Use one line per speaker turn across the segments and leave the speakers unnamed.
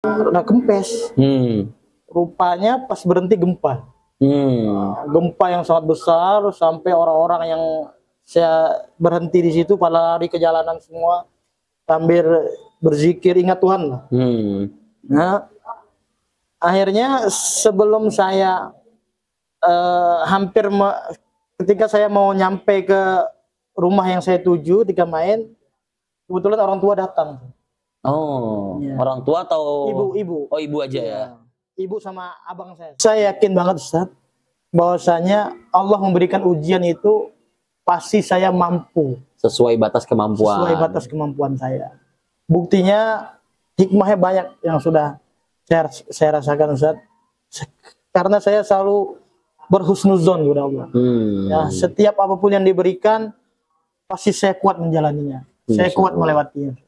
Udah kempes. Rupanya pas berhenti gempa. Gempa yang sangat besar sampai orang-orang yang saya berhenti di situ pada lari ke jalanan semua sambil berzikir ingat Tuhan lah. Nah, akhirnya sebelum saya ketika saya mau nyampe ke rumah yang saya tuju ketika main, kebetulan orang tua datang.
Orang tua atau
ibu?
Oh, ibu aja ya.
Ibu sama abang saya. Saya yakin banget Ustaz bahwasanya Allah memberikan ujian itu pasti saya mampu
sesuai batas kemampuan.
Sesuai batas kemampuan saya. Buktinya hikmahnya banyak yang sudah saya rasakan Ustaz. Karena saya selalu berhusnuzon kepada Allah. Ya, setiap apapun yang diberikan pasti saya kuat menjalaninya. Saya kuat melewatinya.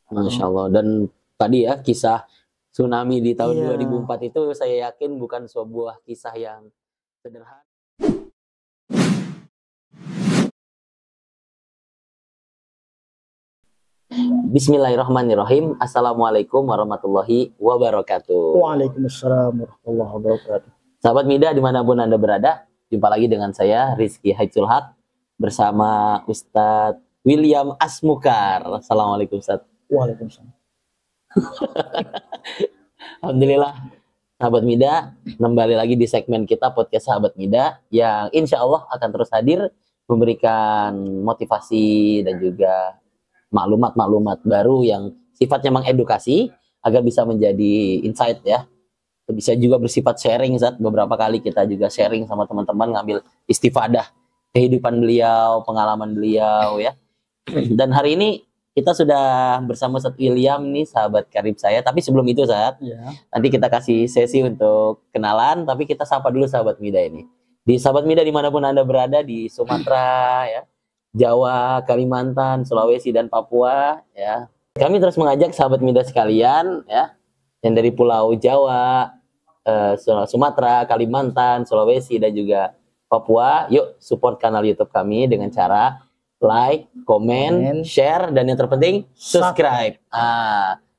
Masya Allah. Dan tadi ya kisah tsunami di tahun 2004 itu saya yakin bukan sebuah kisah yang sederhana. Bismillahirrahmanirrahim. Assalamualaikum warahmatullahi wabarakatuh.
Waalaikumsalam warahmatullahi wabarakatuh.
Sahabat Mida dimanapun Anda berada, jumpa lagi dengan saya Rizky Haidsul Haq bersama Ustadz William Asmukar. Assalamualaikum Ustadz.
Waalaikumsalam.
Alhamdulillah, sahabat Mida, kembali lagi di segmen kita podcast Sahabat Mida yang insya Allah akan terus hadir memberikan motivasi dan juga maklumat-maklumat baru yang sifatnya mengedukasi agar bisa menjadi insight ya. Bisa juga bersifat sharing, Zat. Beberapa kali kita juga sharing sama teman-teman ngambil istifadah kehidupan beliau, pengalaman beliau ya. Dan hari ini kita sudah bersama Ustadz William nih, sahabat karib saya. Tapi sebelum itu Zat, nanti kita kasih sesi untuk kenalan. Tapi kita sapa dulu sahabat Mida ini. Di sahabat Mida dimanapun Anda berada, di Sumatera ya, Jawa, Kalimantan, Sulawesi dan Papua ya. Kami terus mengajak sahabat Mida sekalian ya, yang dari Pulau Jawa, Sumatera, Kalimantan, Sulawesi dan juga Papua, yuk support kanal YouTube kami dengan cara like, komen, share, dan yang terpenting subscribe.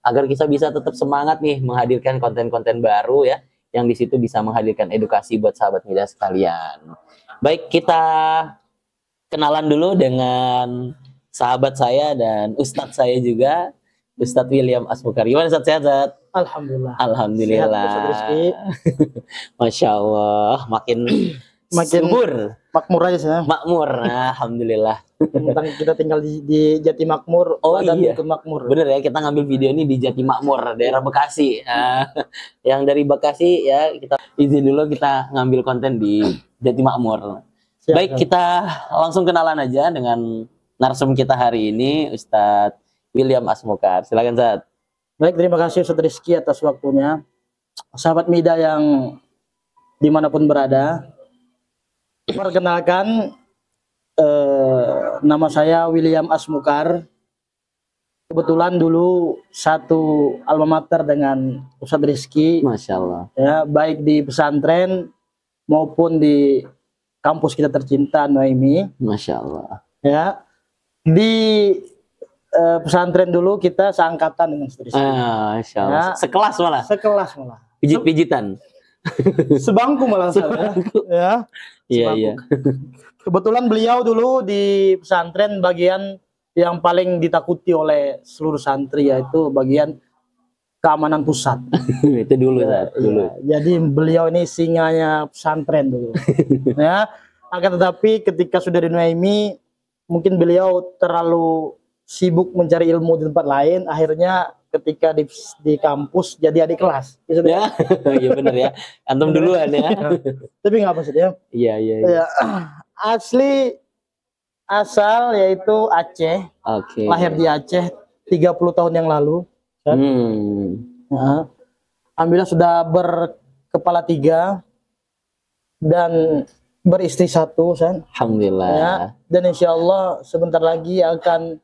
Agar kita bisa tetap semangat nih menghadirkan konten-konten baru ya, yang di situ bisa menghadirkan edukasi buat sahabat Mida sekalian. Baik, kita kenalan dulu dengan sahabat saya dan ustadz saya juga, Ustadz William Asmukar. Gimana Ustadz, sehat?
Alhamdulillah.
Alhamdulillah.
Sehat,
Masya Allah, makin subur.
Makmur aja saya.
Makmur, alhamdulillah.
Kita tinggal di Jati Makmur.
Oh iya,
ikut makmur.
Bener ya, kita ngambil video ini di Jati Makmur, daerah Bekasi. Yang dari Bekasi ya, kita izin dulu kita ngambil konten di Jati Makmur. Siap, baik, kita langsung kenalan aja dengan narsum kita hari ini, Ustadz William Asmukar. Silakan Ustadz.
Baik, terima kasih Ustadz Rizky atas waktunya. Sahabat Mida yang dimanapun berada, perkenalkan nama saya William Asmukar. Kebetulan dulu satu alma mater dengan Ustadz Rizky.
Masya Allah.
Ya, baik di pesantren maupun di kampus kita tercinta Nuaimi.
Masya Allah.
Ya, di pesantren dulu kita seangkatan dengan Ustadz Rizky.
Masya Allah. Ya, sekelas malah.
Sekelas malah.
Pijit-pijitan.
Sebangku malah saya. Ya.
Iya.
Kebetulan beliau dulu di pesantren bagian yang paling ditakuti oleh seluruh santri, yaitu bagian keamanan pusat.
Itu dulu dulu.
Jadi beliau ini singanya pesantren dulu. Ya. Akan tetapi ketika sudah di Nuaimi, mungkin beliau terlalu sibuk mencari ilmu di tempat lain, akhirnya ketika di kampus jadi adik kelas.
Ya, iya benar ya. Antum duluan ya.
Tapi nggak apa sih ya?
Iya.
Asli asal yaitu Aceh.
Oke.
Lahir di Aceh 30 tahun yang lalu. Ya. Alhamdulillah sudah berkepala 3 dan beristri 1, San.
Alhamdulillah.
Ya. Dan insya Allah sebentar lagi akan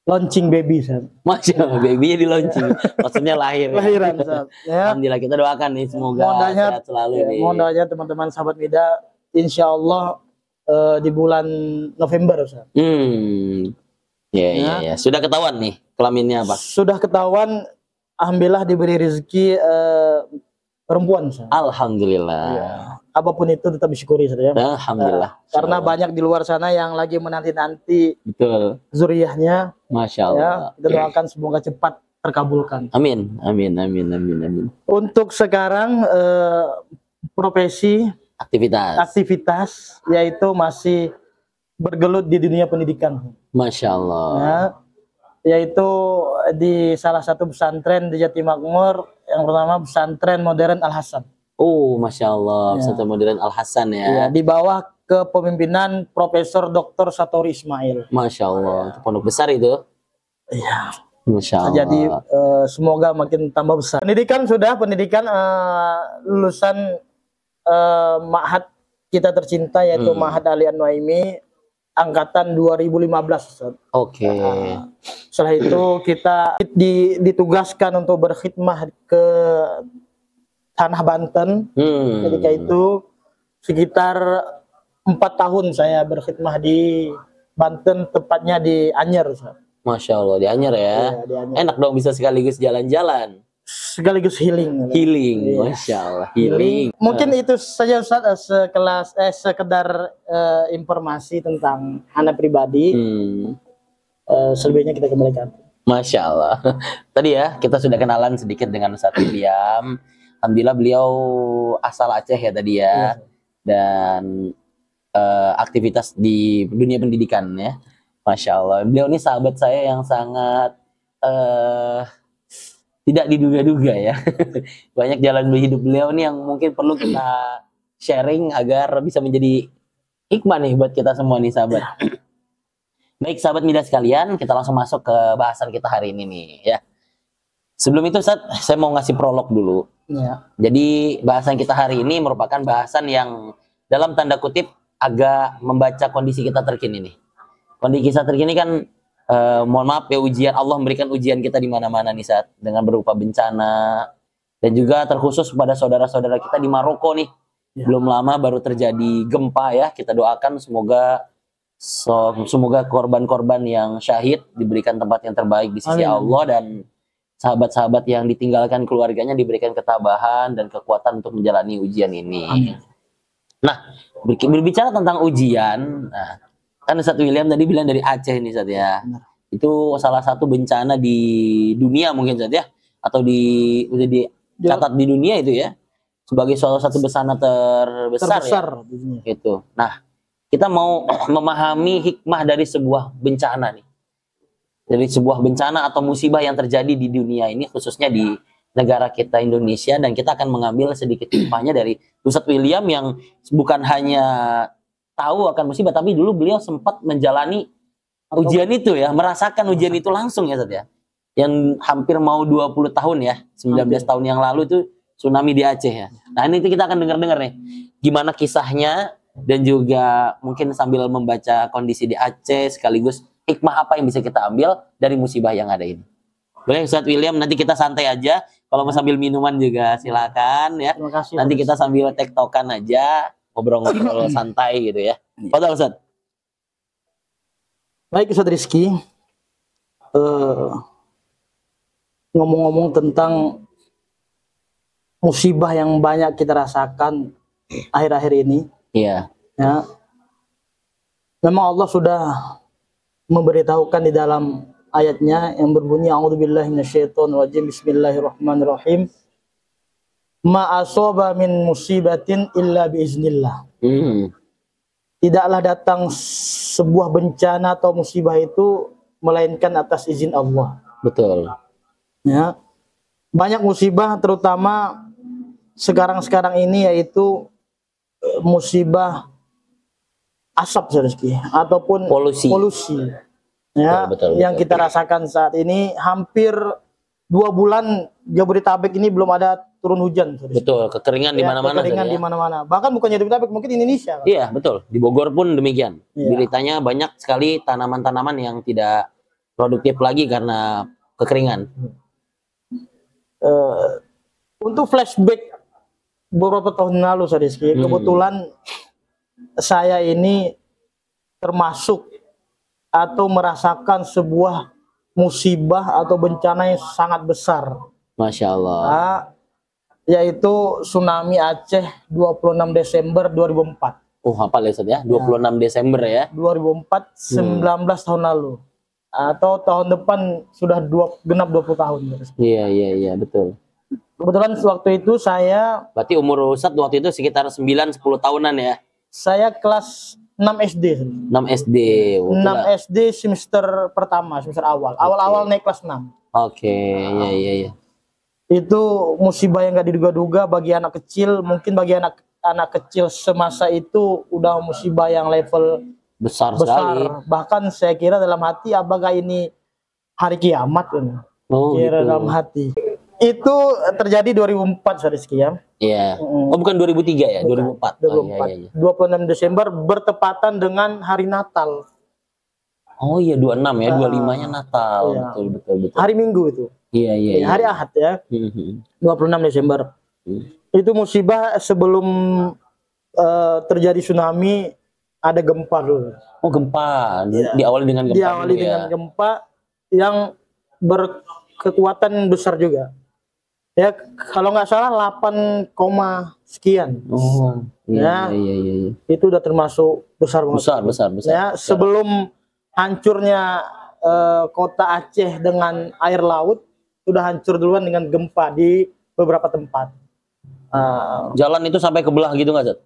launching baby, San.
Masya Allah, babynya di launching. Maksudnya lahir.
Lahiran, San. Ya.
Alhamdulillah, kita doakan nih semoga sehat selalu nih.
Mohon doanya teman-teman sahabat Mida, insya Allah di bulan November, San.
Iya. Sudah ketahuan nih kelaminnya apa?
Sudah ketahuan alhamdulillah diberi rezeki perempuan.
Alhamdulillah.
Ya. Apapun itu tetap disyukuri ya.
Alhamdulillah.
Karena banyak di luar sana yang lagi menanti-nanti
betul
zuriyahnya.
Masya Allah.
Ya, kita doakan semoga cepat terkabulkan.
Amin, amin, amin, amin, amin.
Untuk sekarang profesi aktivitas yaitu masih bergelut di dunia pendidikan.
Masya Allah.
Ya, yaitu di salah satu pesantren di Jatimakmur, yang pertama pesantren modern Al Hasan.
Oh, Masya Allah, pesantren modern Al Hasan ya.
Ya. Di bawah kepemimpinan Profesor Dr. Satori Ismail.
Masya Allah, itu pondok besar itu.
Iya.
Masya Allah.
Jadi semoga makin tambah besar. Pendidikan lulusan Ma'had kita tercinta yaitu Ma'had Ali An-Nuaimi angkatan 2015.
Oke.
Setelah itu kita ditugaskan untuk berkhidmah ke tanah Banten. Ketika itu sekitar 4 tahun saya berkhidmah di Banten, tepatnya di Anyer.
Masya Allah, di Anyer ya.
Iya, di Anyer.
Enak dong bisa sekaligus jalan-jalan.
Sekaligus healing.
Healing, Masya Allah, healing.
Mungkin itu saja Ustaz, sekedar informasi tentang anak pribadi. Selebihnya kita kembalikan.
Masya Allah. Tadi ya kita sudah kenalan sedikit dengan Ustaz William. Alhamdulillah beliau asal Aceh ya tadi ya. Dan aktivitas di dunia pendidikan ya. Masya Allah. Beliau ini sahabat saya yang sangat tidak diduga-duga ya. Banyak jalan hidup beliau nih yang mungkin perlu kita sharing agar bisa menjadi hikmah nih buat kita semua nih sahabat. Baik sahabat Mida sekalian, kita langsung masuk ke bahasan kita hari ini nih ya. Sebelum itu Ustaz, saya mau ngasih prolog dulu.
Ya.
Jadi bahasan kita hari ini merupakan bahasan yang dalam tanda kutip agak membaca kondisi kita terkini nih. Kondisi kita terkini kan mohon maaf ya, ujian Allah memberikan ujian kita di mana-mana nih saat dengan berupa bencana dan juga terkhusus kepada saudara-saudara kita di Maroko nih. Ya. Belum lama baru terjadi gempa ya. Kita doakan semoga korban-korban yang syahid diberikan tempat yang terbaik di sisi Allah dan sahabat-sahabat yang ditinggalkan keluarganya diberikan ketabahan dan kekuatan untuk menjalani ujian ini. Amin. Nah, berbicara tentang ujian, kan Ustaz William tadi bilang dari Aceh nih Ustaz ya. Itu salah satu bencana di dunia mungkin Ustaz ya, atau udah dicatat di dunia itu ya sebagai salah satu bencana terbesar ya. Gitu. Nah, kita mau memahami hikmah dari sebuah bencana nih. Dari sebuah bencana atau musibah yang terjadi di dunia ini, khususnya di negara kita Indonesia, dan kita akan mengambil sedikit hikmahnya dari Ustaz William yang bukan hanya tahu akan musibah, tapi dulu beliau sempat menjalani ujian itu ya, merasakan ujian itu langsung ya Ustaz ya. Yang hampir mau 20 tahun ya, 19 tahun yang lalu itu tsunami di Aceh ya. Nah ini kita akan dengar-dengar nih, gimana kisahnya, dan juga mungkin sambil membaca kondisi di Aceh sekaligus hikmah apa yang bisa kita ambil dari musibah yang ada ini. Boleh Ustaz William, nanti kita santai aja. Kalau mau sambil minuman juga silakan ya.
Terima kasih.
Nanti kita sambil tektokan aja, ngobrol-ngobrol santai gitu ya. Fadhal Ustaz.
Baik Ustaz Rizky. Ngomong-ngomong tentang musibah yang banyak kita rasakan akhir-akhir ini.
Iya.
Ya. Memang Allah sudah memberitahukan di dalam ayatnya yang berbunyi a'udzubillahi minasyaitonirrajim bismillahirrahmanirrahim ma asaba min musibatin illa biiznillah. Tidaklah datang sebuah bencana atau musibah itu melainkan atas izin Allah. Betul. Ya. Banyak musibah terutama sekarang ini yaitu musibah asap ataupun polusi ya, betul, yang kita rasakan saat ini. Hampir 2 bulan Jabodetabek ini belum ada turun hujan. Betul, kekeringan di mana-mana. Kekeringan di mana-mana. Bahkan bukan Jabodetabek, mungkin Indonesia. Iya, betul. Di Bogor pun demikian. Ya. Beritanya banyak sekali tanaman-tanaman yang tidak produktif lagi karena kekeringan. Untuk flashback beberapa tahun lalu, Rizky, kebetulan saya ini termasuk atau merasakan sebuah musibah atau bencana yang sangat besar
Masya Allah.
Nah, yaitu tsunami Aceh 26 Desember 2004.
Oh, hafal ya Ustaz ya, 26 Desember ya.
2004, 19 tahun lalu. Atau tahun depan sudah genap 20 tahun.
Iya, betul.
Kebetulan waktu itu saya...
Berarti umur Ustaz waktu itu sekitar 9-10 tahunan ya?
Saya kelas 6 SD.
6 SD.
6 SD semester pertama, semester awal. Awal-awal naik kelas 6.
Oke, iya.
Itu musibah yang gak diduga-duga bagi anak kecil. Mungkin bagi anak kecil semasa itu udah musibah yang level
besar sekali.
Bahkan saya kira dalam hati, apakah ini hari kiamat ini? Kira gitu. Dalam hati. Itu terjadi 2004 Rizky ya.
Iya. Oh bukan 2003 ya? Bukan. 2004.
2004. Oh, iya. 26 Desember bertepatan dengan hari Natal.
Oh iya 26 ya, 25-nya Natal. Iya. Betul.
Hari Minggu itu.
Iya.
Hari Ahad ya. 26 Desember. Itu musibah sebelum terjadi tsunami, ada gempa dulu.
Oh gempa. Diawali dengan gempa.
Diawali dengan gempa yang berkekuatan besar juga. Ya kalau nggak salah 8, sekian.
Oh iya.
Itu udah termasuk besar banget.
Besar.
Ya sebelum hancurnya kota Aceh dengan air laut, sudah hancur duluan dengan gempa di beberapa tempat.
Jalan itu sampai kebelah gitu nggak Zat?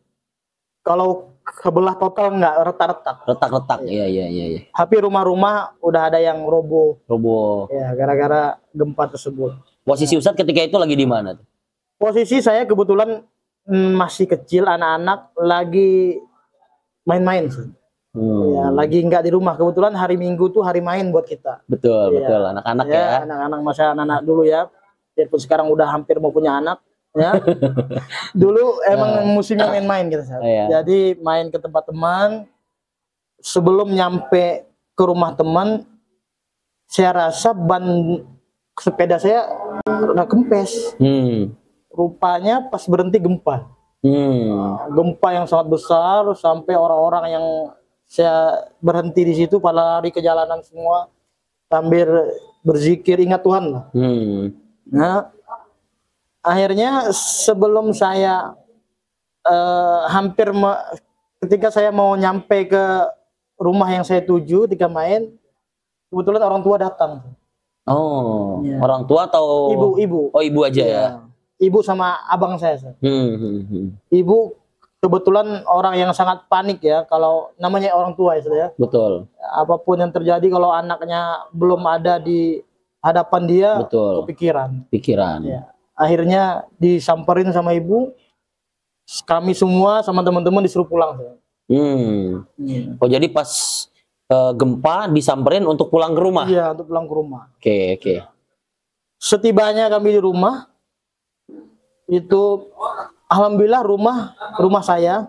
Kalau kebelah total nggak, retak-retak.
Iya.
Tapi rumah-rumah udah ada yang roboh. Ya gara-gara gempa tersebut.
Posisi Ustadz ketika itu lagi di mana?
Posisi saya kebetulan masih kecil, anak-anak lagi main-main sih. Ya, lagi nggak di rumah. Kebetulan hari Minggu tuh hari main buat kita.
Betul. Anak-anak ya.
Anak-anak masa anak-anak dulu ya. Biarpun sekarang udah hampir mau punya anak. Ya. Dulu emang musimnya main-main gitu. Jadi main ke tempat teman. Sebelum nyampe ke rumah teman, saya rasa ban sepeda saya udah kempes. Rupanya pas berhenti gempa. Gempa yang sangat besar sampai orang-orang yang saya berhenti di situ pada lari ke jalanan semua sambil berzikir ingat Tuhan lah. Nah, akhirnya sebelum saya ketika saya mau nyampe ke rumah yang saya tuju ketika main, kebetulan orang tua datang.
Oh, ya. Orang tua atau
ibu?
Oh, ibu aja ya.
Ibu sama abang saya. Ibu kebetulan orang yang sangat panik ya, kalau namanya orang tua ya.
Betul.
Apapun yang terjadi kalau anaknya belum ada di hadapan dia,
betul. Pikiran.
Ya. Akhirnya disamperin sama ibu, kami semua sama teman-teman disuruh pulang.
Oh jadi pas gempa disamperin untuk pulang ke rumah?
Iya, untuk pulang ke rumah.
Oke.
Setibanya kami di rumah, itu alhamdulillah rumah saya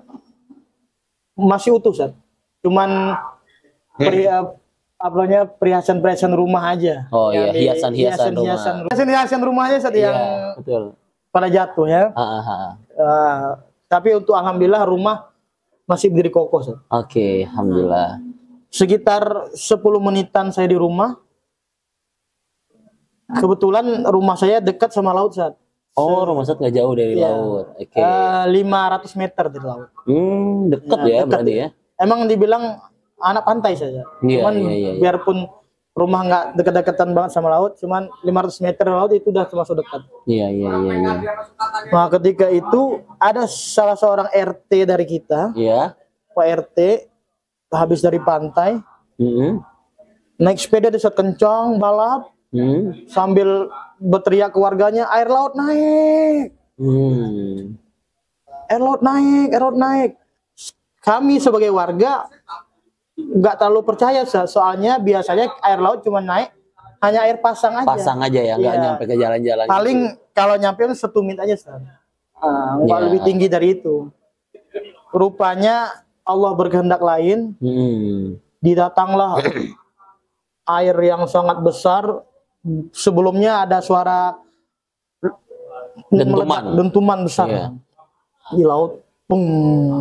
masih utuh, Sat. Cuman perhiasan rumah aja.
Oh iya, hiasan
rumah aja, Sat, yang
betul.
Pada jatuh ya. Tapi untuk alhamdulillah rumah masih berdiri kokoh, Sat.
Oke, alhamdulillah.
Sekitar 10 menitan saya di rumah. Kebetulan rumah saya dekat sama laut, Sat.
Oh, rumah Sat nggak jauh dari laut. Oke.
500 meter dari laut.
Dekat ya berarti ya.
Emang dibilang anak pantai saja. Cuman biarpun rumah nggak dekat-dekatan banget sama laut, cuman 500 meter dari laut itu udah termasuk dekat.
Iya.
Nah, ketika itu ada salah seorang RT dari kita.
Iya.
Pak RT habis dari pantai, naik sepeda di saat kencang balap, sambil berteriak ke warganya, air laut naik, air laut naik. Kami sebagai warga nggak terlalu percaya, soalnya biasanya air laut cuma naik hanya air pasang aja
ya, nggak nyampe ke jalan-jalan.
Paling gitu. Kalau nyampe setumit aja, nggak lebih tinggi dari itu. Rupanya Allah berkehendak lain, didatanglah air yang sangat besar. Sebelumnya ada suara dentuman besar di laut,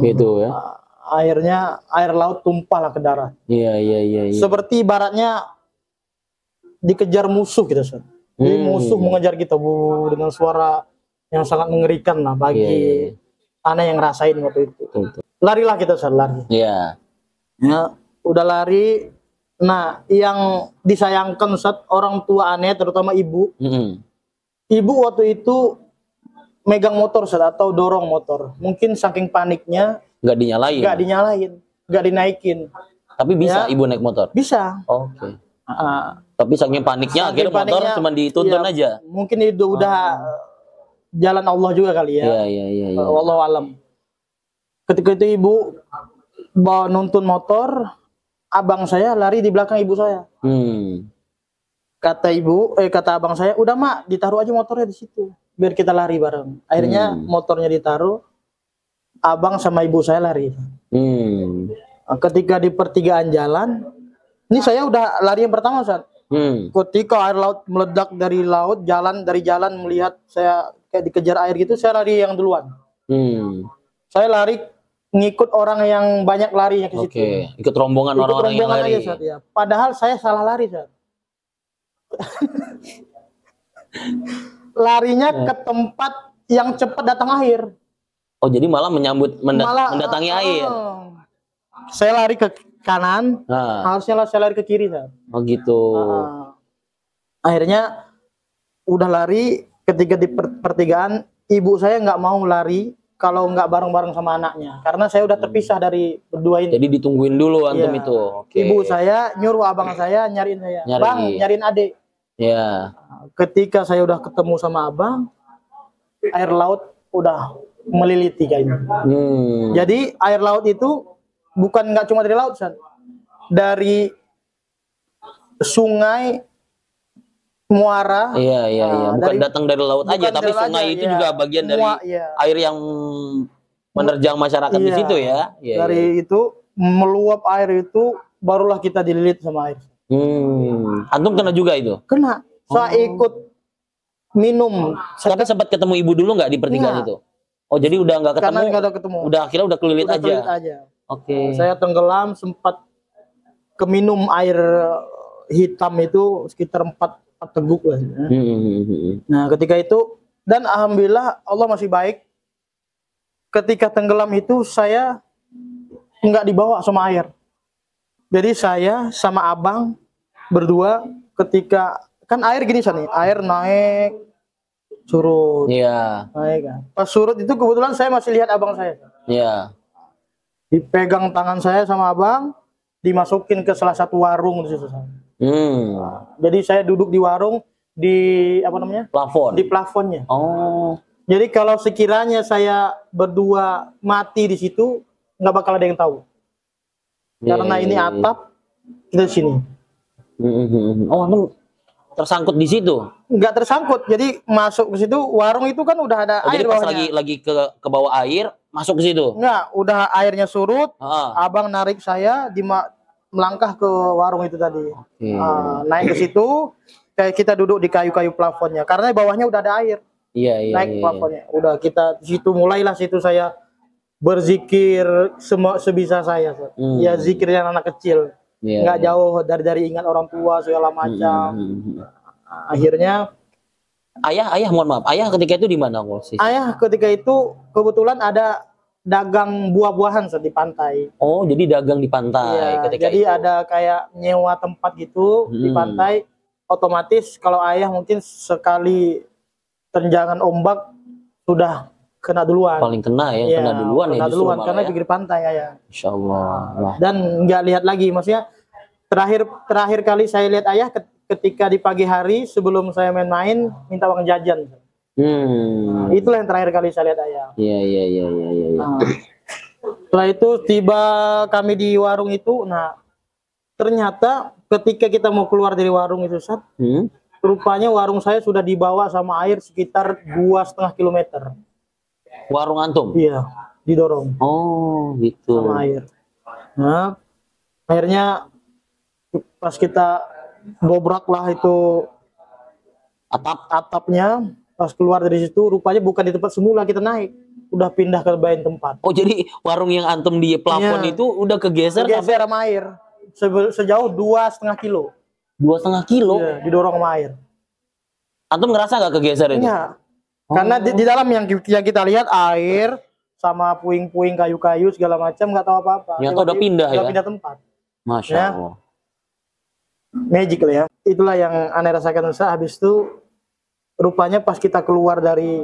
gitu ya.
Akhirnya air laut tumpahlah ke darat.
Iya.
Seperti ibaratnya dikejar musuh gitu, Ustaz. Jadi musuh mengejar kita dengan suara yang sangat mengerikan lah bagi anak yang ngerasain waktu itu. Larilah kita lari.
Iya.
Ya, udah lari. Nah, yang disayangkan saat orang tua aneh, terutama ibu. Ibu waktu itu megang motor atau dorong motor. Mungkin saking paniknya nggak dinyalain, nggak dinaikin.
Tapi bisa ibu naik motor?
Bisa.
Oke. Tapi saking paniknya akhirnya motor cuma dituntun aja.
Mungkin itu udah jalan Allah juga kali ya.
Iya.
Wallahu alam. Ketika itu ibu bawa nuntun motor, abang saya lari di belakang ibu saya. Kata abang saya, udah mak, ditaruh aja motornya di situ, biar kita lari bareng. Akhirnya motornya ditaruh, abang sama ibu saya lari. Ketika di pertigaan jalan, ini saya udah lari yang pertama, Ustaz. Ketika air laut meledak dari laut, dari jalan melihat saya kayak dikejar air gitu, saya lari yang duluan. Saya lari ngikut orang yang banyak larinya ke situ.
Ikut rombongan orang-orang yang lari.
Aja, Ustaz, ya. Padahal saya salah lari, Ustaz. Larinya ke tempat yang cepat datang air.
Oh, jadi malah mendatangi air.
Saya lari ke kanan, harusnya saya lari ke kiri, Ustaz.
Oh gitu.
Akhirnya udah lari, ketika di pertigaan ibu saya nggak mau lari kalau nggak bareng-bareng sama anaknya, karena saya udah terpisah dari berdua ini.
Jadi ditungguin dulu antum itu.
Ibu saya nyuruh abang saya nyariin saya. Bang, nyariin adik. Ketika saya udah ketemu sama abang, air laut udah meliliti kayaknya. Jadi air laut itu bukan nggak cuma dari laut, San. Dari sungai, muara.
Bukan datang dari laut aja, tapi sungai itu juga bagian dari air yang menerjang masyarakat di situ ya.
Dari itu meluap air itu, barulah kita dililit sama air.
Antum kena juga itu?
Kena. Saya ikut minum.
Tapi sempat ketemu ibu dulu nggak di pertigaan itu? Oh, jadi udah nggak ketemu?
Karena nggak ada ketemu.
Akhirnya udah kelilit aja.
Saya tenggelam, sempat keminum air hitam itu sekitar 4 teguk lah. Nah, ketika itu, dan alhamdulillah Allah masih baik. Ketika tenggelam itu saya nggak dibawa sama air. Jadi saya sama abang berdua, ketika kan air gini nih, air naik surut. Naik kan. Pas surut itu kebetulan saya masih lihat abang saya. Dipegang tangan saya sama abang, dimasukin ke salah satu warung di situ. Jadi saya duduk di warung, di
plafon.
Di plafonnya. Jadi kalau sekiranya saya berdua mati di situ, nggak bakal ada yang tahu. Karena ini atap, kita di sini.
Oh, emang tersangkut di situ?
Nggak tersangkut, jadi masuk ke situ, warung itu kan udah ada air.
Jadi pas lagi ke bawah air, masuk ke situ?
Nggak, udah airnya surut, abang narik saya, melangkah ke warung itu tadi. Naik ke situ, kayak kita duduk di kayu-kayu plafonnya, karena bawahnya udah ada air. Naik plafonnya, udah kita di situ, mulailah situ saya berzikir sebisa saya. Ya zikirnya anak kecil, nggak jauh dari ingat orang tua segala macam. Akhirnya
ayah mohon maaf, ayah ketika itu di mana posisi?
Ayah ketika itu kebetulan ada dagang buah-buahan di pantai.
Oh, jadi dagang di pantai ketika
jadi
itu.
ada kayak nyewa tempat gitu di pantai. Otomatis kalau ayah mungkin sekali terjangan ombak sudah kena duluan.
Paling kena ya, kena duluan
karena pinggir pantai ayah.
Insyaallah.
Dan nggak lihat lagi, maksudnya terakhir kali saya lihat ayah ketika di pagi hari sebelum saya main-main minta uang jajan. Itulah yang terakhir kali saya lihat ayah.
Iya.
Setelah itu tiba kami di warung itu. Nah, ternyata ketika kita mau keluar dari warung itu, rupanya warung saya sudah dibawa sama air sekitar 2,5 kilometer.
Warung antum?
Iya, didorong.
Oh, gitu.
Sama air. Nah, akhirnya pas kita dobrak lah itu atapnya, pas keluar dari situ rupanya bukan di tempat semula kita naik, udah pindah ke lain tempat.
Oh, jadi warung yang antum di plafon itu udah kegeser
sama air sejauh 2,5 kilo.
2,5 kilo?
Iya, didorong sama air.
Antum ngerasa nggak kegeser itu?
Iya. Karena di dalam yang kita lihat air sama puing-puing kayu-kayu segala macam nggak tahu apa-apa.
Ternyata udah pindah ya.
Udah pindah tempat.
Masya
Ya.
Allah.
Magic lah ya. Itulah yang aneh rasakan Ustaz. Habis itu rupanya pas kita keluar dari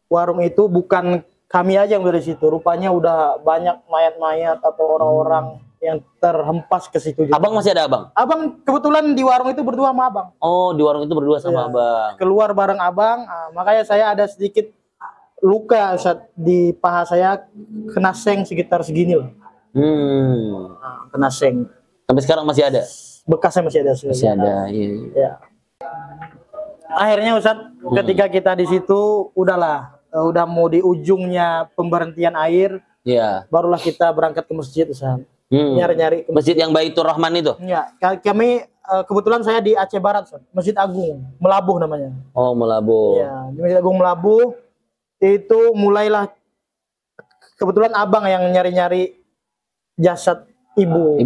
warung itu bukan kami aja yang dari situ. Rupanya udah banyak mayat-mayat atau orang-orang yang terhempas ke situ juga.
Abang masih ada abang?
Abang kebetulan di warung itu berdua sama abang.
Oh, di warung itu berdua sama
Iya.
abang.
Keluar bareng abang, makanya saya ada sedikit luka Ustaz, di paha saya kena seng sekitar segini lah. Kena seng.
Sampai sekarang masih ada?
Bekasnya masih ada.
Masih ada, iya.
Ya. Akhirnya Ustaz, ketika kita di situ udahlah, udah mau di ujungnya pemberhentian air,
Iya.
barulah kita berangkat ke masjid Ustaz. Nyari-nyari ke
Masjid yang Baitur Rahman itu?
Ya, kami kebetulan saya di Aceh Barat, Ustaz. Masjid Agung, Melabuh namanya.
Oh, Melabuh.
Ya, di Masjid Agung Melabuh itu mulailah kebetulan abang yang nyari-nyari jasad ibu.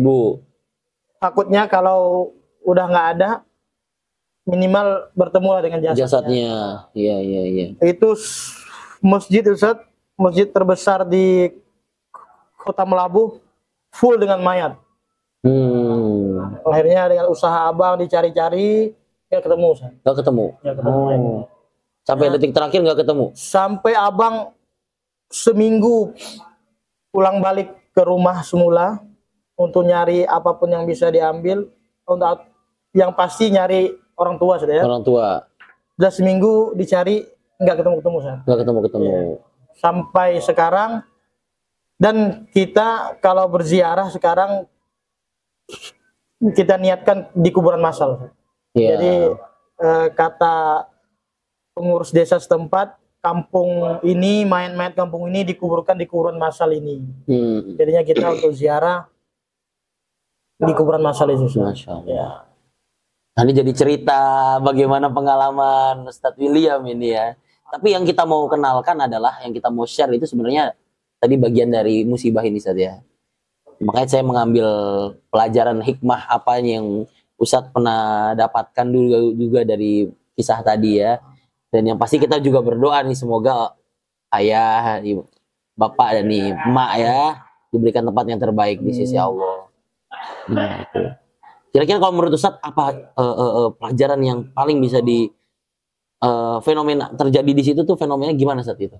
Takutnya kalau udah nggak ada, minimal bertemu lah dengan
jasadnya. Iya.
Itu masjid Ustaz, masjid terbesar di kota Melabuh, full dengan mayat. Akhirnya dengan usaha abang dicari-cari, ya ketemu Ustaz.
Nggak ketemu?
Ya ketemu.
Sampai detik terakhir nggak ketemu?
Sampai abang seminggu pulang balik ke rumah semula untuk nyari apapun yang bisa diambil, untuk yang pasti nyari orang tua sudah ya.
Orang tua.
Udah seminggu dicari nggak ketemu Ustaz.
Nggak ketemu.
Ya. Sampai sekarang, dan kita kalau berziarah sekarang kita niatkan di kuburan massal.
Ya.
Jadi kata pengurus desa setempat, kampung ini, mayat-mayat kampung ini dikuburkan di kuburan massal ini. Jadinya kita untuk ziarah di kuburan massal itu.
Masya Allah.
Ya.
Nah, ini jadi cerita bagaimana pengalaman Ustadz William ini ya. Tapi yang kita mau kenalkan adalah, yang kita mau share itu sebenarnya tadi bagian dari musibah ini Ustadz ya. Makanya saya mengambil pelajaran hikmah apa yang Ustadz pernah dapatkan juga dari kisah tadi ya. Dan yang pasti kita juga berdoa nih, semoga ayah, bapak dan nih emak ya diberikan tempat yang terbaik di sisi Allah. Nah, itu. Kira-kira kalau menurut Ustadz apa pelajaran yang paling bisa di fenomena terjadi di situ tuh, fenomena gimana saat itu?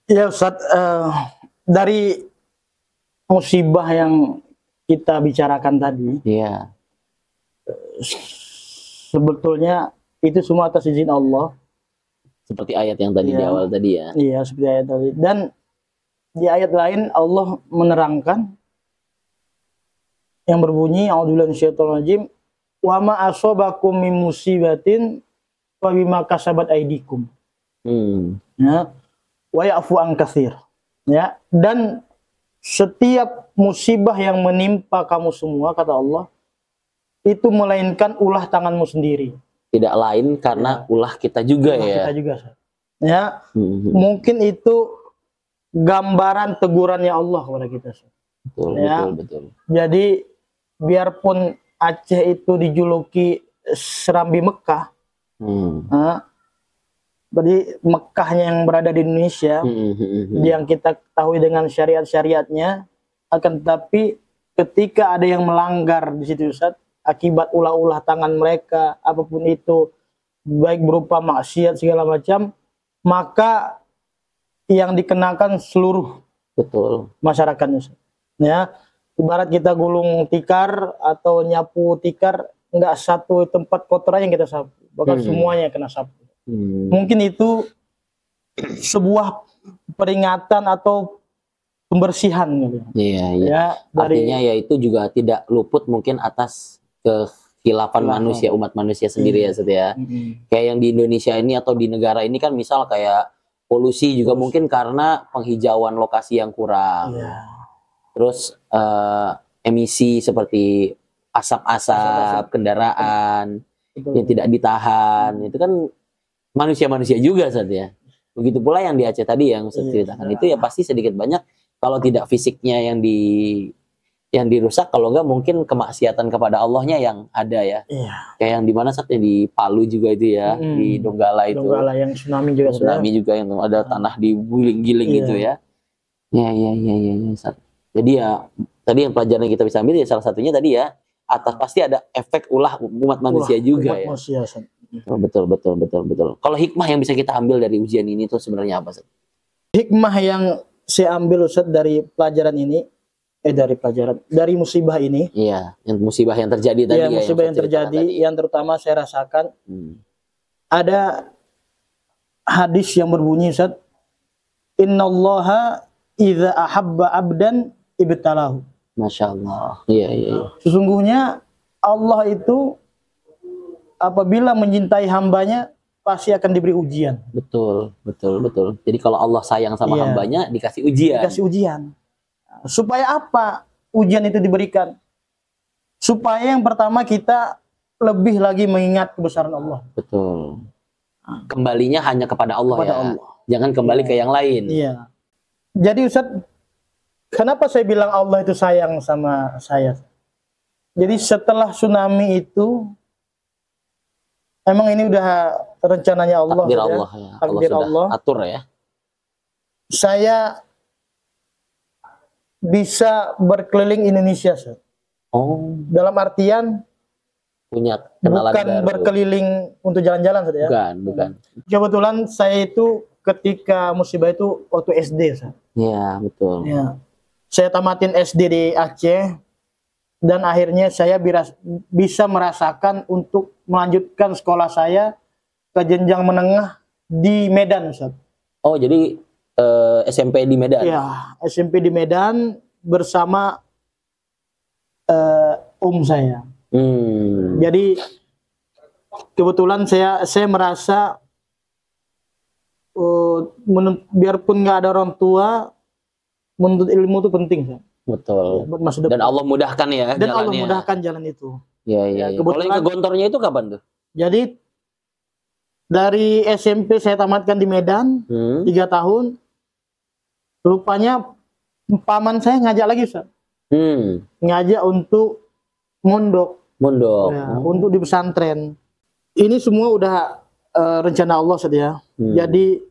Ya Ustadz, dari musibah yang kita bicarakan tadi,
Iya.
sebetulnya itu semua atas izin Allah.
Seperti ayat yang tadi di awal tadi ya.
Iya, seperti ayat tadi. Dan di ayat lain Allah menerangkan yang berbunyi, a'udzubillahi minasyaitonir rajim, wa ma asobakum min musibatin fa bima kasabat aydikum. Ya. Wa ya'fu an katsir. Ya, dan setiap musibah yang menimpa kamu semua, kata Allah, itu melainkan ulah tanganmu sendiri.
Tidak lain karena ulah kita juga ya.
Kita juga. Ya, mungkin itu gambaran tegurannya Allah kepada kita.
Betul.
Jadi biarpun Aceh itu dijuluki Serambi Mekah, berarti Mekahnya yang berada di Indonesia, yang kita ketahui dengan syariat-syariatnya, akan tetapi ketika ada yang melanggar di situ Ustaz, akibat ulah-ulah tangan mereka, apapun itu, baik berupa maksiat segala macam, maka yang dikenakan seluruh masyarakatnya. Ya, ibarat kita gulung tikar atau nyapu tikar, enggak satu tempat kotor yang kita sapu, bahkan semuanya kena sapu. Mungkin itu sebuah peringatan atau pembersihan gitu.
Iya.
Ya,
artinya ya itu juga tidak luput mungkin atas kekhilafan manusia, umat manusia sendiri ya Ustaz ya. Kayak yang di Indonesia ini atau di negara ini kan, misal kayak polusi juga mungkin karena penghijauan lokasi yang kurang. Terus emisi seperti asap-asap kendaraan yang tidak ditahan, itu kan manusia-manusia juga Ustaz ya. Begitu pula yang di Aceh tadi yang Ustaz ceritakan, itu ya pasti sedikit banyak, kalau tidak fisiknya yang yang dirusak, kalau enggak mungkin kemaksiatan kepada Allahnya yang ada ya.
Iya.
Kayak yang di mana saatnya di Palu juga itu ya, di Donggala itu.
Donggala yang tsunami juga.
Tsunami juga yang ada tanah digiling-giling gitu ya. Ya. Sat. Jadi ya tadi yang pelajaran yang kita bisa ambil ya salah satunya tadi ya, atas pasti ada efek ulah umat manusia juga ya.
Manusia,
Betul. Kalau hikmah yang bisa kita ambil dari ujian ini tuh sebenarnya apa, Sat?
Hikmah yang saya ambil Ustaz dari pelajaran ini, dari musibah ini.
Iya, yang musibah yang terjadi tadi ya.
Musibah yang terjadi, yang terutama saya rasakan. Ada hadis yang berbunyi, Ustaz, Innallaha idza ahabba abdan ibtalahu.
Masya Allah. Iya.
Sesungguhnya Allah itu apabila mencintai hambanya pasti akan diberi ujian.
Betul. Jadi kalau Allah sayang sama hambanya, dikasih ujian. Supaya apa ujian itu diberikan? Supaya yang pertama kita lebih lagi mengingat kebesaran Allah. Betul. Kembalinya hanya kepada Allah Allah. Jangan kembali ke yang lain.
Iya. Jadi Ustaz, kenapa saya bilang Allah itu sayang sama saya? Jadi setelah tsunami itu, emang ini udah rencananya Allah.
Takdir Allah ya.
Takdir Allah.
Atur ya.
Saya bisa berkeliling Indonesia, Ustaz. Dalam artian
punya kenalan
bukan
baru.
Berkeliling untuk jalan-jalan, Ustaz ya.
Bukan.
Kebetulan saya itu ketika musibah itu waktu SD, Ustaz.
Iya, betul.
Ya. Saya tamatin SD di Aceh dan akhirnya saya bisa merasakan untuk melanjutkan sekolah saya ke jenjang menengah di Medan, Ustaz.
Oh, jadi SMP di Medan?
Ya, SMP di Medan bersama saya. Jadi kebetulan saya merasa biarpun nggak ada orang tua, menuntut ilmu itu penting, Ustaz.
Betul. Dan Allah mudahkan ya
dan
jalannya.
Allah mudahkan jalan itu.
Iya. Kalau yang ke Gontornya itu kapan tuh?
Jadi dari SMP saya tamatkan di Medan 3 tahun. Rupanya paman saya ngajak lagi, Ustaz. Ngajak untuk mondok. Ya, untuk di pesantren. Ini semua udah rencana Allah, Ustaz ya. Jadi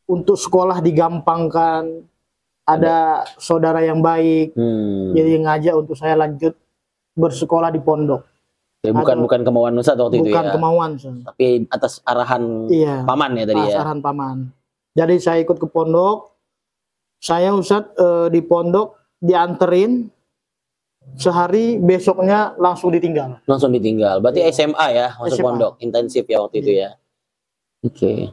untuk sekolah digampangkan. Ada saudara yang baik, jadi ngajak untuk saya lanjut bersekolah di pondok.
Ya, bukan kemauan Ustaz waktu itu ya.
Bukan kemauan, Ustaz.
Tapi atas arahan paman ya tadi ya.
Arahan paman. Jadi saya ikut ke pondok. Saya Ustaz di pondok dianterin sehari, besoknya langsung ditinggal.
Berarti SMA ya, masuk SMA. Pondok intensif ya waktu itu ya. Oke.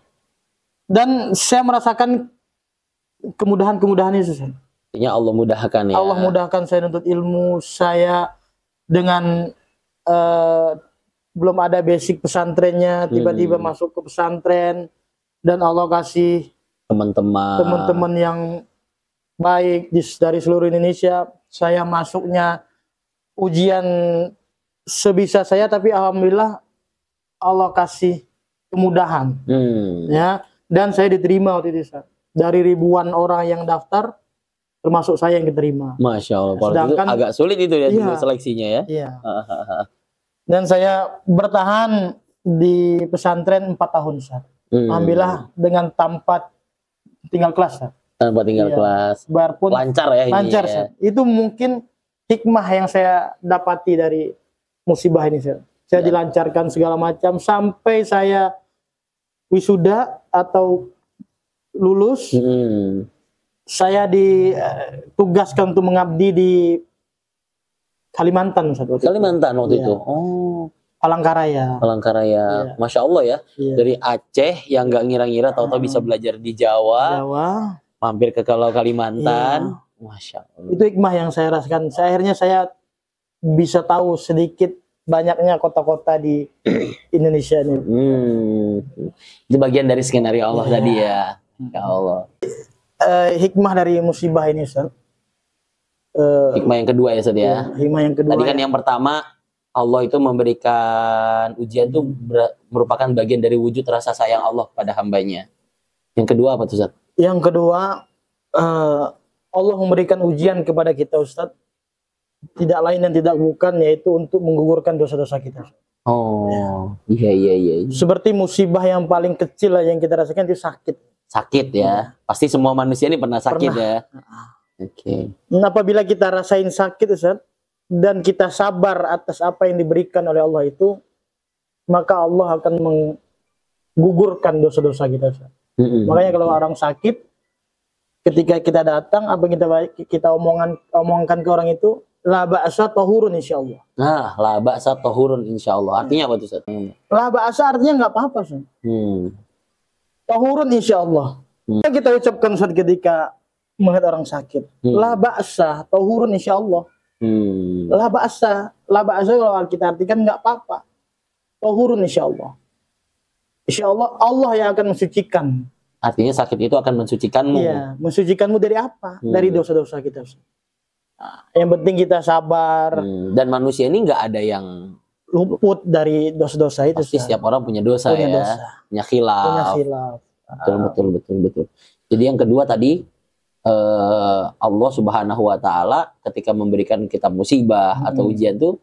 Dan saya merasakan kemudahan itu, Ustaz.
Artinya Allah mudahkan ya.
Allah mudahkan saya nuntut ilmu. Saya dengan belum ada basic pesantrennya, tiba-tiba masuk ke pesantren dan Allah kasih teman-teman yang baik dari seluruh Indonesia. Saya masuknya ujian sebisa saya, tapi alhamdulillah Allah kasih kemudahan. Ya, dan saya diterima waktu itu, Ustaz. Dari ribuan orang yang daftar, termasuk saya yang diterima.
Masya Allah. Sedangkan itu agak sulit itu ya, seleksinya ya.
Iya. Dan saya bertahan di pesantren 4 tahun, Ustaz. Alhamdulillah dengan tanpa tinggal kelas, Ustaz.
Tanpa tinggal kelas.
Biarpun
lancar ya ini.
Lancar, ya. Itu mungkin hikmah yang saya dapati dari musibah ini, Ustaz. Saya dilancarkan segala macam sampai saya wisuda atau lulus. Saya ditugaskan untuk mengabdi di Kalimantan, Ustaz.
Kalimantan waktu itu.
Palangkaraya.
Palangkaraya. Masya Allah ya. Dari Aceh yang nggak ngira-ngira tahu-tahu bisa belajar di Jawa. Mampir ke Kalimantan. Masya Allah.
Itu hikmah yang saya rasakan. Akhirnya saya bisa tahu sedikit banyaknya kota-kota di Indonesia ini.
Itu bagian dari skenario Allah tadi ya. Ya Allah.
Hikmah dari musibah ini, Ustaz.
Hikmah yang kedua ya, Ustaz ya.
Hikmah yang kedua.
Tadi kan yang pertama, Allah itu memberikan ujian itu merupakan bagian dari wujud rasa sayang Allah pada hambanya. Yang kedua apa tuh, Ustaz?
Yang kedua, Allah memberikan ujian kepada kita, Ustaz, tidak lain dan tidak bukan yaitu untuk menggugurkan dosa-dosa kita.
Oh, iya iya iya.
Seperti musibah yang paling kecil lah yang kita rasakan itu sakit.
Sakit ya. Pasti semua manusia ini pernah sakit
Pernah.
ya. Oke.
Nah, apabila kita rasain sakit Ustaz, dan kita sabar atas apa yang diberikan oleh Allah itu, maka Allah akan menggugurkan dosa-dosa kita Ustaz. Makanya kalau orang sakit, ketika kita datang, apa yang kita omongkan ke orang itu, la ba'sa tahurun insyaallah.
Nah, la ba'sa tahurun insyaallah. Artinya apa tuh Ustaz?
La ba'sa artinya nggak apa-apa Ustaz. Tahurun insyaallah. Kita ucapkan Ustaz ketika melihat orang sakit. La ba'sa tahurun insyaallah. La ba'sa kalau kita artikan nggak apa-apa. Tahurun insyaallah. Insyaallah Allah yang akan mensucikan.
Artinya sakit itu akan mensucikanmu.
Iya, mensucikanmu dari apa? Dari dosa-dosa kita. Nah, yang penting kita sabar.
Dan manusia ini nggak ada yang
luput dari dosa-dosa itu.
Pasti setiap orang punya dosa ya. Punya khilaf. Betul. Jadi yang kedua tadi Allah Subhanahu wa taala ketika memberikan kita musibah atau ujian tuh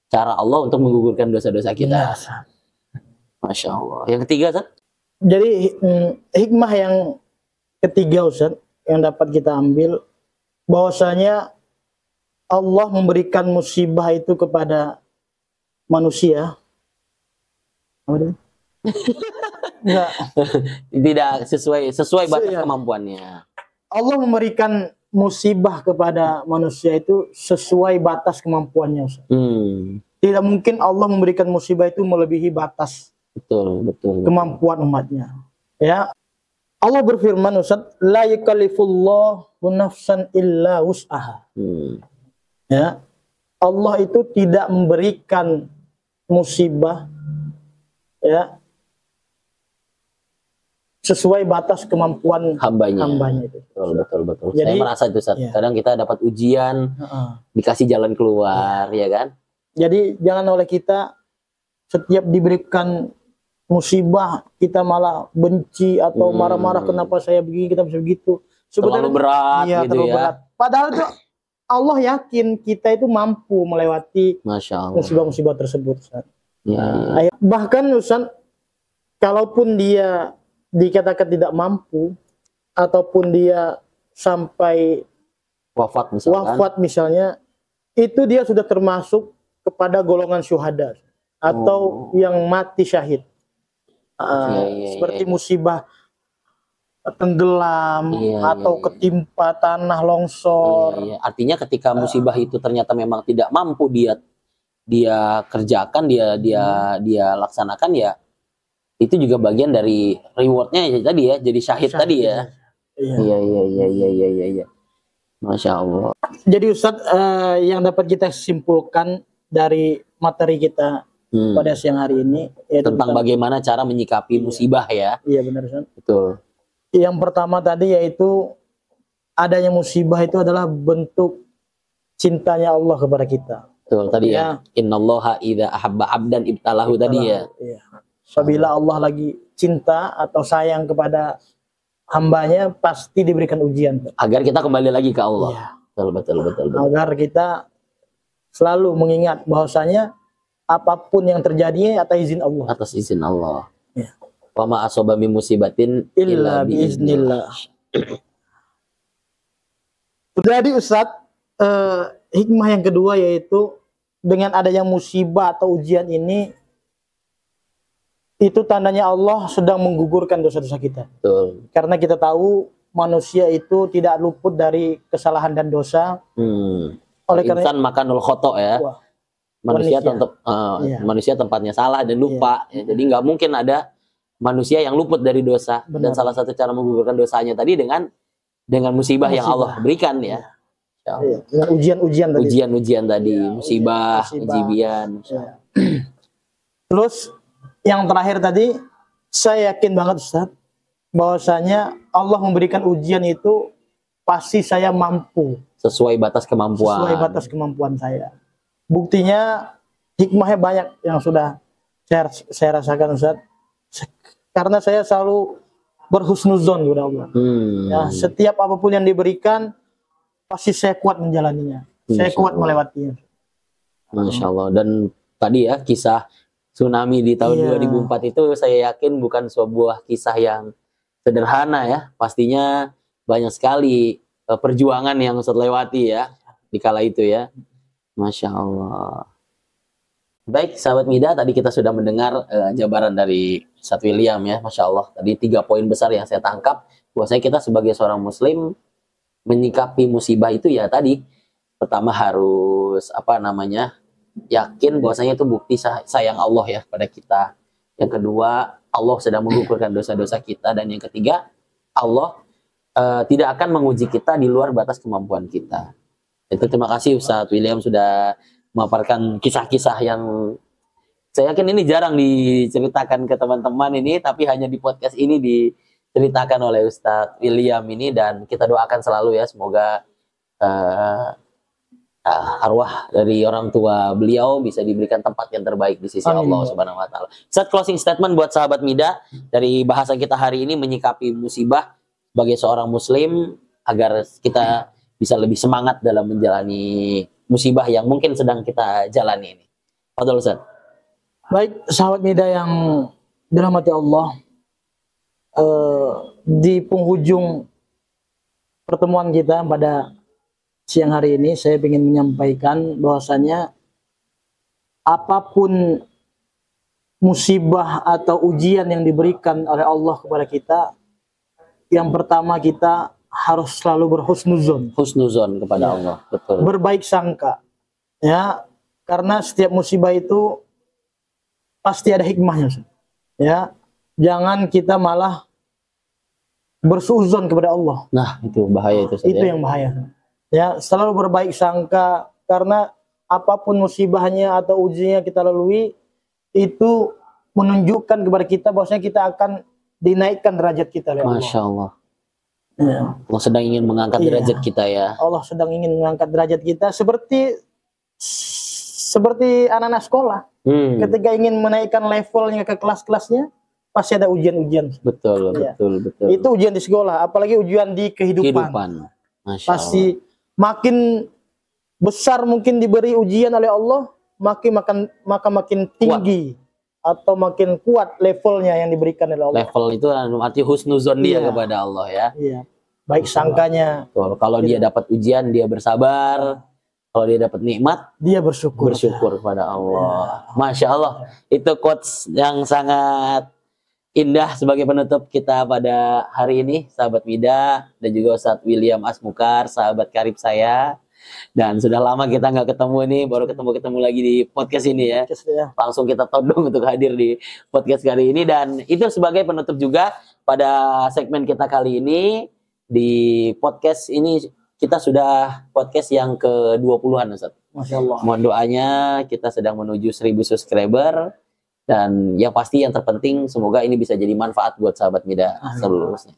cara Allah untuk menggugurkan dosa-dosa kita. Masya Allah. Yang ketiga, Ustaz?
Jadi hikmah yang ketiga Ustaz yang dapat kita ambil bahwasanya Allah memberikan musibah itu kepada manusia. Enggak.
Tidak sesuai batas kemampuannya.
Allah memberikan musibah kepada manusia itu sesuai batas kemampuannya Ustaz. Tidak mungkin Allah memberikan musibah itu melebihi batas
betul.
kemampuan umatnya. Ya. Allah berfirman Ustaz, la yukallifullahu nafsan illa wus'aha. Ya. Allah itu tidak memberikan musibah ya sesuai batas kemampuan hambanya itu.
Betul.
Jadi,
saya merasa itu Ustaz. Kadang kita dapat ujian, dikasih jalan keluar, ya kan? Jadi
jangan oleh kita setiap diberikan musibah kita malah benci atau marah-marah kenapa saya begini, kita bisa begitu.
Sebenarnya terlalu berat gitu ya. Berat.
Padahal itu Allah yakin kita itu mampu melewati musibah-musibah tersebut. Ustaz. Ya. Bahkan Ustaz, kalaupun dia dikatakan tidak mampu ataupun dia sampai wafat misalnya, itu dia sudah termasuk kepada golongan syuhada atau yang mati syahid. Seperti musibah tenggelam atau ketimpa tanah longsor.
Artinya ketika musibah itu ternyata memang tidak mampu dia kerjakan, dia laksanakan ya, itu juga bagian dari rewardnya ya tadi ya, jadi syahid tadi ya. Iya. Masya Allah.
Jadi Ustadz, yang dapat kita simpulkan dari materi kita pada siang hari ini
tentang bagaimana cara menyikapi musibah ya.
Iya benar Ustadz.
Betul.
Yang pertama tadi yaitu adanya musibah itu adalah bentuk cintanya Allah kepada kita.
Betul tadi ya. Innallaha idza ahabba 'abdan ibtalahu tadi ya.
Iya. Apabila Allah lagi cinta atau sayang kepada hambanya, pasti diberikan ujian.
Agar kita kembali lagi ke Allah.
Iya.
Betul.
Agar kita selalu mengingat bahwasanya apapun yang terjadi atas izin Allah.
Atas izin Allah.
Ya.
Wa ma asaba min musibatin illa biiznillah.
Jadi Ustadz, hikmah yang kedua yaitu dengan adanya musibah atau ujian ini, itu tandanya Allah sedang menggugurkan dosa-dosa kita.
Betul.
Karena kita tahu manusia itu tidak luput dari kesalahan dan dosa.
Oleh karena insan makanul khoto ya. Manusia tempatnya salah dan lupa. Ya, jadi nggak mungkin ada manusia yang luput dari dosa. Dan salah satu cara menggugurkan dosanya tadi dengan musibah yang Allah berikan ya.
Dengan ujian-ujian tadi.
Ujian-ujian tadi, musibah, ujian.
Terus yang terakhir tadi, saya yakin banget Ustaz, bahwasanya Allah memberikan ujian itu pasti saya mampu.
Sesuai batas kemampuan.
Sesuai batas kemampuan saya. Buktinya hikmahnya banyak yang sudah saya rasakan Ustaz. Karena saya selalu berhusnuzon kepada Allah. Ya, setiap apapun yang diberikan, pasti saya kuat menjalaninya. Saya
Masya
kuat
Allah.
melewatinya.
Masya Allah. Dan tadi ya kisah tsunami di tahun
Iya.
2004 itu saya yakin bukan sebuah kisah yang sederhana ya. Pastinya banyak sekali perjuangan yang Ustadz lewati ya di kala itu ya. Masya Allah. Baik, sahabat Mida, tadi kita sudah mendengar jabaran dari Ustadz William ya, Masya Allah. Tadi 3 poin besar yang saya tangkap, bahwasanya kita sebagai seorang Muslim menyikapi musibah itu ya tadi, pertama harus yakin bahwasanya itu bukti sayang Allah ya pada kita. Yang kedua, Allah sedang menggugurkan dosa-dosa kita, dan yang ketiga, Allah tidak akan menguji kita di luar batas kemampuan kita. Itu terima kasih Ustadz William sudah memaparkan kisah-kisah yang saya yakin ini jarang diceritakan ke teman-teman ini, tapi hanya di podcast ini diceritakan oleh Ustadz William ini, dan kita doakan selalu ya semoga arwah dari orang tua beliau bisa diberikan tempat yang terbaik di sisi
Amin.
Allah Subhanahu wa taala. Ustadz, closing statement buat sahabat Mida dari bahasan kita hari ini menyikapi musibah sebagai seorang muslim agar kita bisa lebih semangat dalam menjalani musibah yang mungkin sedang kita jalani ini. Fadhol Ustaz.
Baik, sahabat Mida yang dirahmati Allah, di penghujung pertemuan kita pada siang hari ini, saya ingin menyampaikan bahwasanya apapun musibah atau ujian yang diberikan oleh Allah kepada kita, yang pertama kita harus selalu berhusnuzon.
Husnuzon kepada Allah, betul.
Berbaik sangka, ya, karena setiap musibah itu pasti ada hikmahnya, ya. Jangan kita malah bersuuzon kepada Allah.
Nah, itu bahaya itu.
Itu yang bahaya. Ya, selalu berbaik sangka, karena apapun musibahnya atau ujiannya kita lalui, itu menunjukkan kepada kita bahwasanya kita akan dinaikkan derajat kita oleh Allah.
Masya Allah.
Ya.
Allah sedang ingin mengangkat derajat kita ya.
Allah sedang ingin mengangkat derajat kita seperti anak-anak sekolah. Ketika ingin menaikkan levelnya ke kelas-kelasnya, pasti ada ujian-ujian.
Betul,
Ya.
betul.
Itu ujian di sekolah, apalagi ujian di kehidupan.
Masya
Pasti makin besar mungkin diberi ujian oleh Allah, maka makin tinggi atau makin kuat levelnya yang diberikan oleh Allah.
Level itu arti husnuzon dia
Iya.
kepada Allah ya.
Iya. Baik sangkanya,
Betul. Kalau dia dapat ujian dia bersabar. Kalau dia dapat nikmat
dia bersyukur.
kepada Allah. Masya Allah. Itu quotes yang sangat indah sebagai penutup kita pada hari ini, sahabat Mida, dan juga Ustadz William Asmukar, sahabat karib saya. Dan sudah lama kita nggak ketemu nih, baru ketemu lagi di podcast ini ya. Langsung kita todong untuk hadir di podcast kali ini, dan itu sebagai penutup juga pada segmen kita kali ini. Di podcast ini kita sudah podcast yang ke-20-an Ustaz.
Masya Allah.
Mohon doanya, kita sedang menuju 1000 subscriber, dan yang pasti yang terpenting semoga ini bisa jadi manfaat buat sahabat Mida seluruhnya.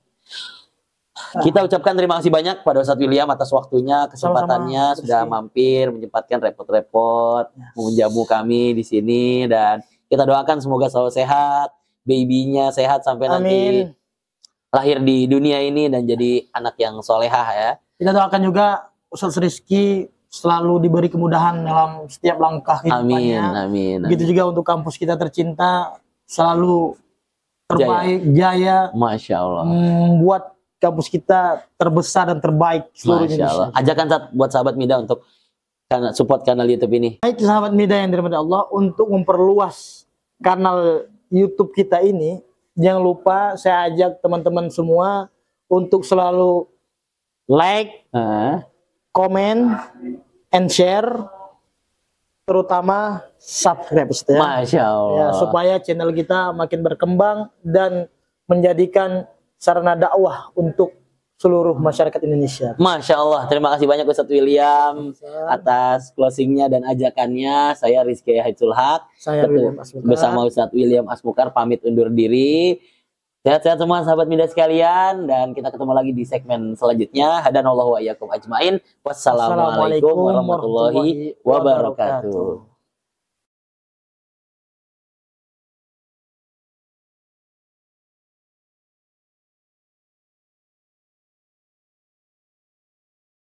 Kita ucapkan terima kasih banyak pada Ustadz William atas waktunya, kesempatannya, sudah mampir, menyempatkan repot-repot, menjamu kami di sini, dan kita doakan semoga selalu sehat, babynya sehat sampai nanti lahir di dunia ini dan jadi anak yang solehah ya.
Kita doakan juga Ustadz Rizky selalu diberi kemudahan dalam setiap langkah kehidupannya.
Amin.
Begitu juga untuk kampus kita tercinta, selalu terbaik, jaya.
Masya Allah.
Membuat kampus kita terbesar dan terbaik seluruh Indonesia.
Ajakan buat sahabat Mida untuk support kanal YouTube ini.
Baik sahabat Mida yang dirahmati Allah, untuk memperluas kanal YouTube kita ini, jangan lupa saya ajak teman-teman semua untuk selalu like, comment, and share, terutama subscribe, ya.
Masya Allah.
Ya, supaya channel kita makin berkembang dan menjadikan sarana dakwah untuk seluruh masyarakat Indonesia.
Masya Allah, terima kasih banyak Ustadz William atas closingnya dan ajakannya. Saya Rizky Haidsul Haq, bersama Ustadz William Asmukar pamit undur diri. Sehat-sehat semua sahabat Mida sekalian, dan kita ketemu lagi di segmen selanjutnya. Hadanallahu wa iyyakum ajmain. Wassalamualaikum warahmatullahi wabarakatuh.